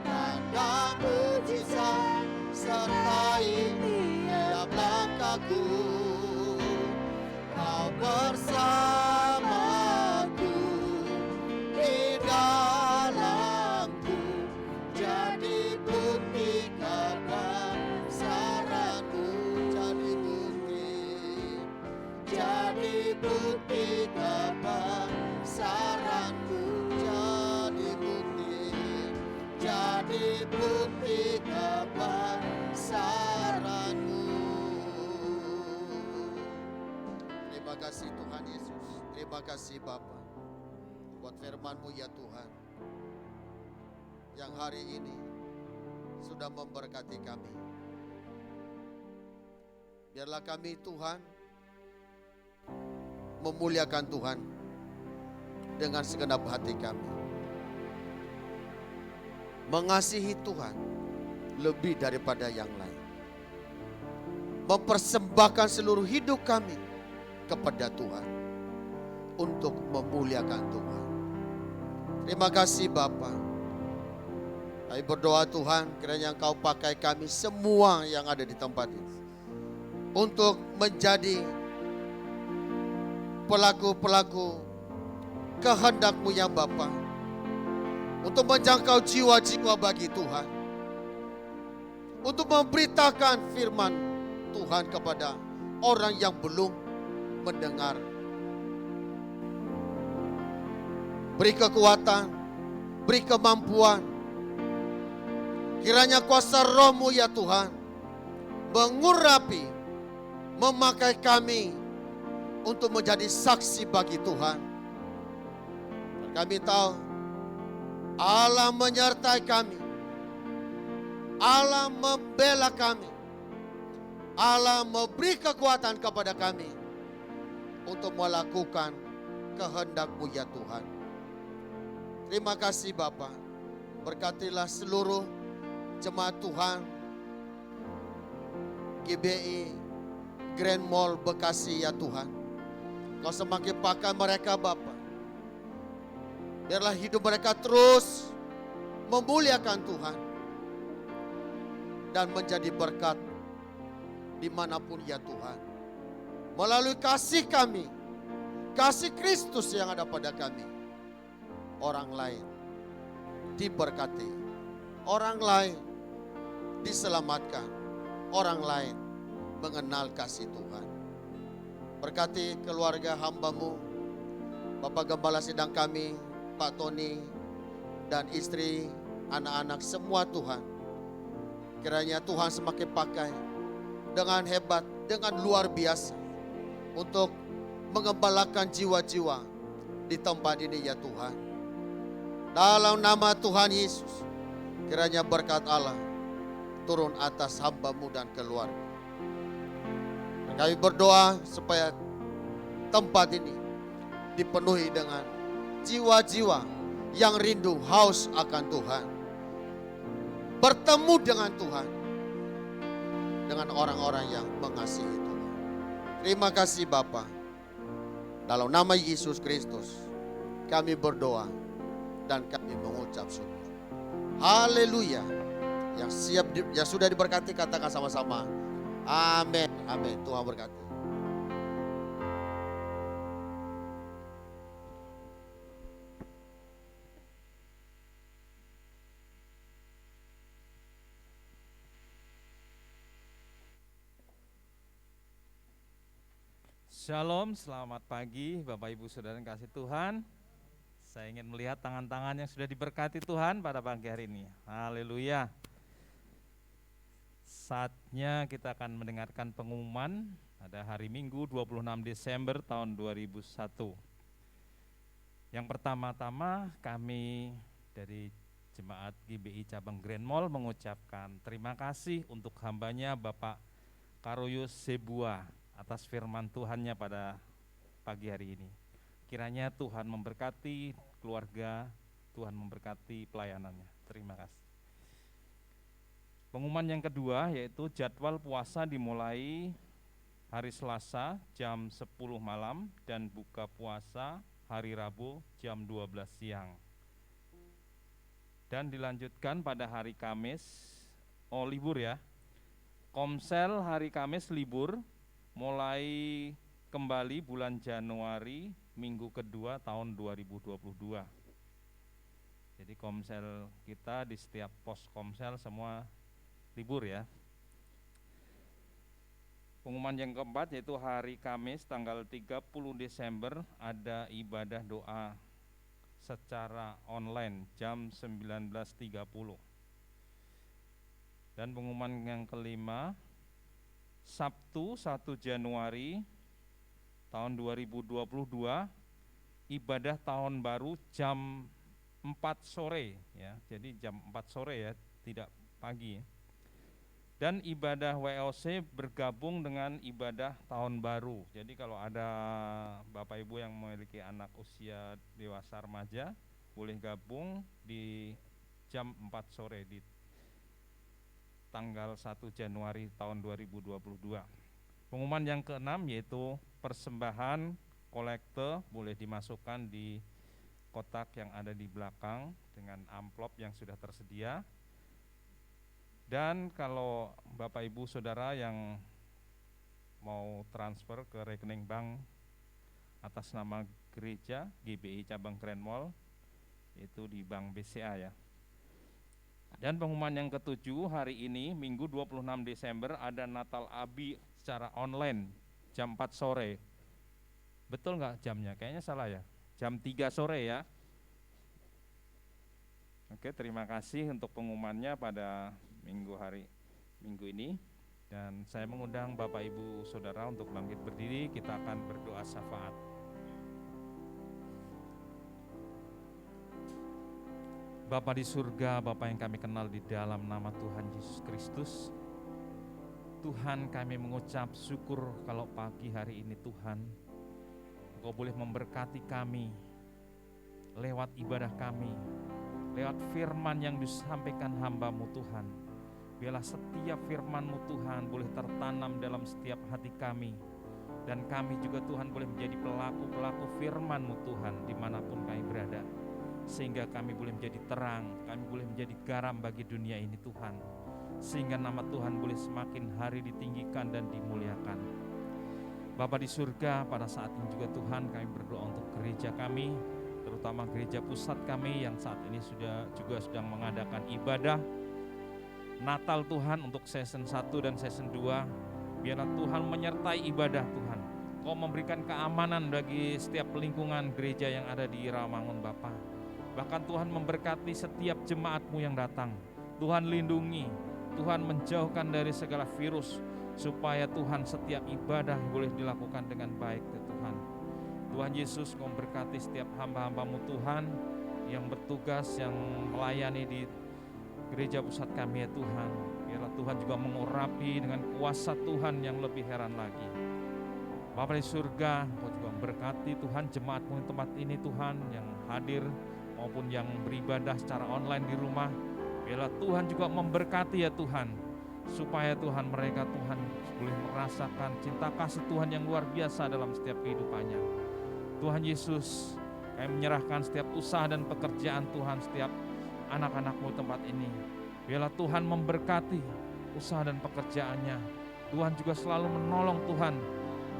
tanda mujizat sertai tiap langkahku. Kau bersamaku di dalamku, jadi bukti kebesaran-Mu. Jadi bukti kebesaran-Mu. Jadi bukti kebesaran-Mu. Terima kasih Tuhan Yesus. Terima kasih Bapa buat firman-Mu ya Tuhan, yang hari ini sudah memberkati kami. Biarlah kami Tuhan memuliakan Tuhan dengan segenap hati kami, mengasihi Tuhan lebih daripada yang lain, mempersembahkan seluruh hidup kami kepada Tuhan, untuk memuliakan Tuhan. Terima kasih Bapa. Kami berdoa Tuhan, kiranya Engkau pakai kami semua yang ada di tempat ini untuk menjadi pelaku-pelaku kehendak-Mu ya Bapa, untuk menjangkau jiwa-jiwa bagi Tuhan, untuk memberitakan firman Tuhan kepada orang yang belum mendengar. Beri kekuatan, beri kemampuan. Kiranya kuasa Roh-Mu ya Tuhan mengurapi, memakai kami untuk menjadi saksi bagi Tuhan. Dan kami tahu Allah menyertai kami, Allah membela kami, Allah memberi kekuatan kepada kami untuk melakukan kehendak-Mu ya Tuhan. Terima kasih Bapa. Berkatilah seluruh jemaat Tuhan GBI Grand Mall Bekasi ya Tuhan. Kau semakin pakai mereka Bapa. Biarlah hidup mereka terus memuliakan Tuhan dan menjadi berkat dimanapun ya Tuhan. Melalui kasih kami, kasih Kristus yang ada pada kami, orang lain diberkati, orang lain diselamatkan, orang lain mengenal kasih Tuhan. Berkati keluarga hamba-Mu, Bapak Gembala Sidang kami, Pak Tony, dan istri, anak-anak semua Tuhan. Kiranya Tuhan semakin pakai dengan hebat, dengan luar biasa untuk mengembalakan jiwa-jiwa di tempat ini ya Tuhan. Dalam nama Tuhan Yesus, kiranya berkat Allah turun atas hamba-Mu dan keluarga. Dan kami berdoa supaya tempat ini dipenuhi dengan jiwa-jiwa yang rindu haus akan Tuhan, bertemu dengan Tuhan, dengan orang-orang yang mengasihi Tuhan. Terima kasih Bapa. Dalam nama Yesus Kristus kami berdoa dan kami mengucap syukur. Haleluya. Yang sudah diberkati katakan sama-sama. Amin. Amin. Tuhan berkati. Shalom, selamat pagi Bapak Ibu Saudara yang kasih Tuhan. Saya ingin melihat tangan-tangan yang sudah diberkati Tuhan pada pagi hari ini. Haleluya. Saatnya kita akan mendengarkan pengumuman pada hari Minggu 26 Desember tahun 2001. Yang pertama-tama kami dari Jemaat GBI Cabang Grand Mall mengucapkan terima kasih untuk hambanya Bapak Karoyus Sebua atas firman Tuhannya pada pagi hari ini. Kiranya Tuhan memberkati keluarga, Tuhan memberkati pelayanannya. Terima kasih. Pengumuman yang kedua yaitu jadwal puasa dimulai hari Selasa jam 10 malam dan buka puasa hari Rabu jam 12 siang. Dan dilanjutkan pada hari Kamis, libur ya. Komsel hari Kamis libur, mulai kembali bulan Januari minggu kedua tahun 2022. Jadi komsel kita di setiap pos komsel semua libur ya. Pengumuman yang keempat yaitu hari Kamis tanggal 30 Desember ada ibadah doa secara online jam 19.30. Dan pengumuman yang kelima, Sabtu 1 Januari tahun 2022 ibadah tahun baru jam 4 sore ya. Jadi jam 4 sore ya, tidak pagi ya. Dan ibadah WOC bergabung dengan ibadah tahun baru. Jadi kalau ada Bapak Ibu yang memiliki anak usia dewasa remaja boleh gabung di jam 4 sore di tanggal 1 Januari tahun 2022. Pengumuman yang keenam yaitu persembahan kolekte boleh dimasukkan di kotak yang ada di belakang dengan amplop yang sudah tersedia. Dan kalau Bapak Ibu Saudara yang mau transfer ke rekening bank atas nama gereja GBI cabang Grand Mall, itu di Bank BCA ya. Dan pengumuman yang ketujuh, hari ini Minggu 26 Desember ada Natal Abi secara online jam 4 sore. Betul nggak jamnya? Kayaknya salah ya. Jam 3 sore ya. Oke, terima kasih untuk pengumumannya pada minggu ini. Dan saya mengundang Bapak Ibu Saudara untuk bangkit berdiri, kita akan berdoa syafaat. Bapa di surga, Bapa yang kami kenal di dalam nama Tuhan Yesus Kristus, Tuhan, kami mengucap syukur kalau pagi hari ini Tuhan, Engkau boleh memberkati kami lewat ibadah kami, lewat firman yang disampaikan hamba-Mu Tuhan. Biarlah setiap firman-Mu Tuhan boleh tertanam dalam setiap hati kami, dan kami juga Tuhan boleh menjadi pelaku-pelaku firman-Mu Tuhan dimanapun kami berada, sehingga kami boleh menjadi terang, kami boleh menjadi garam bagi dunia ini Tuhan, sehingga nama Tuhan boleh semakin hari ditinggikan dan dimuliakan. Bapa di surga, pada saat ini juga Tuhan kami berdoa untuk gereja kami, terutama gereja pusat kami yang saat ini juga sedang mengadakan ibadah Natal Tuhan untuk season 1 dan season 2. Biarlah Tuhan menyertai ibadah Tuhan. Kau memberikan keamanan bagi setiap lingkungan gereja yang ada di Rawamangun Bapa. Bahkan Tuhan memberkati setiap jemaat-Mu yang datang. Tuhan lindungi, Tuhan menjauhkan dari segala virus, supaya Tuhan setiap ibadah boleh dilakukan dengan baik ya Tuhan. Tuhan Yesus, Kau memberkati setiap hamba-hamba-Mu Tuhan yang bertugas, yang melayani di gereja pusat kami ya Tuhan. Biarlah Tuhan juga mengurapi dengan kuasa Tuhan yang lebih heran lagi. Bapa di surga, Kau juga memberkati Tuhan jemaat-Mu di tempat ini Tuhan, yang hadir maupun yang beribadah secara online di rumah. Biarlah Tuhan juga memberkati ya Tuhan, supaya Tuhan mereka Tuhan boleh merasakan cinta kasih Tuhan yang luar biasa dalam setiap kehidupannya. Tuhan Yesus, kami menyerahkan setiap usaha dan pekerjaan Tuhan, setiap anak-anak-Mu tempat ini. Biarlah Tuhan memberkati usaha dan pekerjaannya. Tuhan juga selalu menolong Tuhan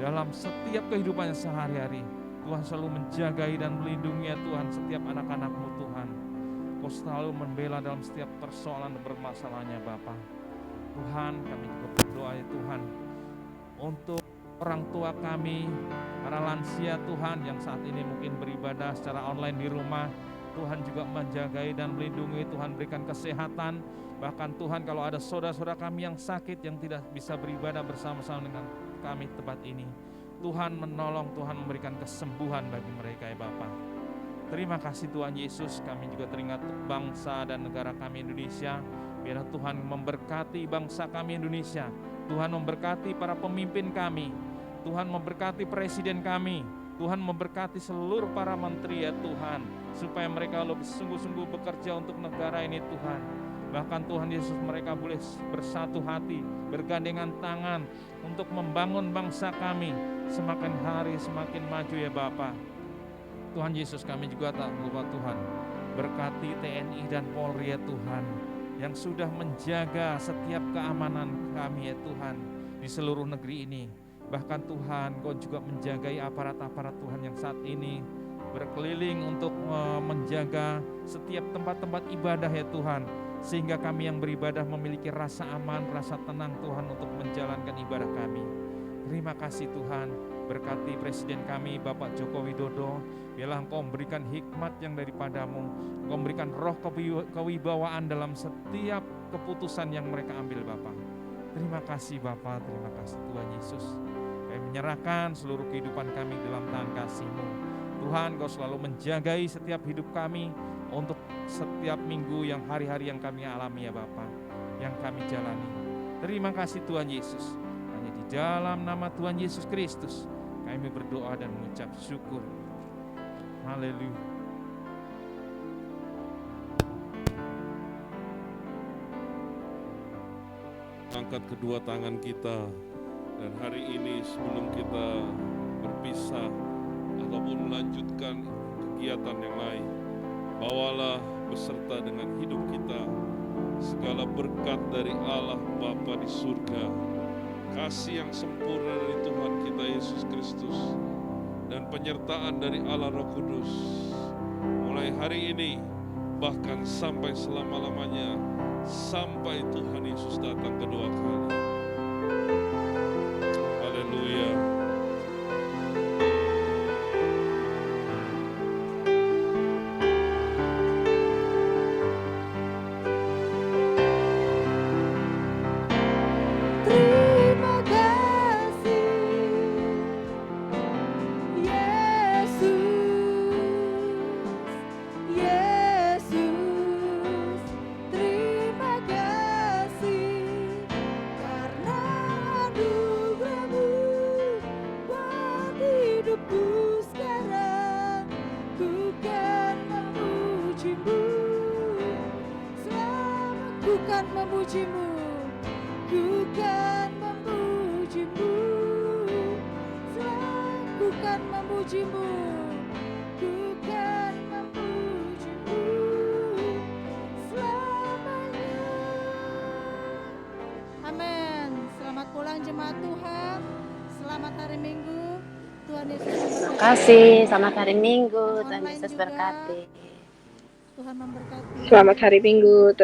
dalam setiap kehidupannya sehari-hari. Tuhan selalu menjagai dan melindungi ya Tuhan setiap anak-anak-Mu Tuhan. Kau selalu membela dalam setiap persoalan dan permasalahannya Bapa. Tuhan, kami juga berdoa ya Tuhan untuk orang tua kami, para lansia Tuhan yang saat ini mungkin beribadah secara online di rumah. Tuhan juga menjagai dan melindungi, Tuhan berikan kesehatan. Bahkan Tuhan, kalau ada saudara-saudara kami yang sakit, yang tidak bisa beribadah bersama-sama dengan kami di tempat ini, Tuhan menolong, Tuhan memberikan kesembuhan bagi mereka ya Bapa. Terima kasih Tuhan Yesus. Kami juga teringat bangsa dan negara kami Indonesia. Biarlah Tuhan memberkati bangsa kami Indonesia. Tuhan memberkati para pemimpin kami. Tuhan memberkati presiden kami. Tuhan memberkati seluruh para menteri ya Tuhan, supaya mereka lebih sungguh-sungguh bekerja untuk negara ini Tuhan. Bahkan Tuhan Yesus, mereka boleh bersatu hati, bergandengan tangan untuk membangun bangsa kami semakin hari semakin maju ya Bapa. Tuhan Yesus, kami juga tak lupa Tuhan, berkati TNI dan Polri ya Tuhan, yang sudah menjaga setiap keamanan kami ya Tuhan di seluruh negeri ini. Bahkan Tuhan, Kau juga menjagai aparat-aparat Tuhan yang saat ini berkeliling untuk menjaga setiap tempat-tempat ibadah ya Tuhan, sehingga kami yang beribadah memiliki rasa aman, rasa tenang Tuhan untuk menjalankan ibadah kami. Terima kasih Tuhan, berkati presiden kami Bapak Joko Widodo. Biarlah Engkau memberikan hikmat yang daripada-Mu, Engkau memberikan roh kewibawaan dalam setiap keputusan yang mereka ambil Bapak. Terima kasih Bapak, terima kasih Tuhan Yesus. Kami menyerahkan seluruh kehidupan kami dalam tangan kasih-Mu. Tuhan, Kau selalu menjagai setiap hidup kami untuk setiap minggu yang hari-hari yang kami alami ya Bapak, yang kami jalani. Terima kasih Tuhan Yesus. Hanya di dalam nama Tuhan Yesus Kristus kami berdoa dan mengucap syukur. Haleluya. Angkat kedua tangan kita, Dan hari ini sebelum kita berpisah ataupun melanjutkan kegiatan yang lain, bawalah beserta dengan hidup kita segala berkat dari Allah Bapa di surga, kasih yang sempurna dari Tuhan kita Yesus Kristus, dan penyertaan dari Allah Roh Kudus mulai hari ini bahkan sampai selama-lamanya, sampai Tuhan Yesus datang kedua kali. Haleluya. Terima kasih Yesus, Yesus. Terima kasih karena anugerah-Mu buat hidupku sekarang. Ku kan memuji-Mu, selamat ku kan memuji-Mu. Ku kan memuji-Mu, selalu ku kan memuji-Mu, ku kan memuji-Mu selamanya. Amin. Selamat pulang jemaat Tuhan. Selamat hari Minggu. Tuhan Yesus memberkati. Terima kasih, selamat hari Minggu, Tuhan Online Yesus juga. berkati. Tuhan memberkati. Selamat hari Minggu.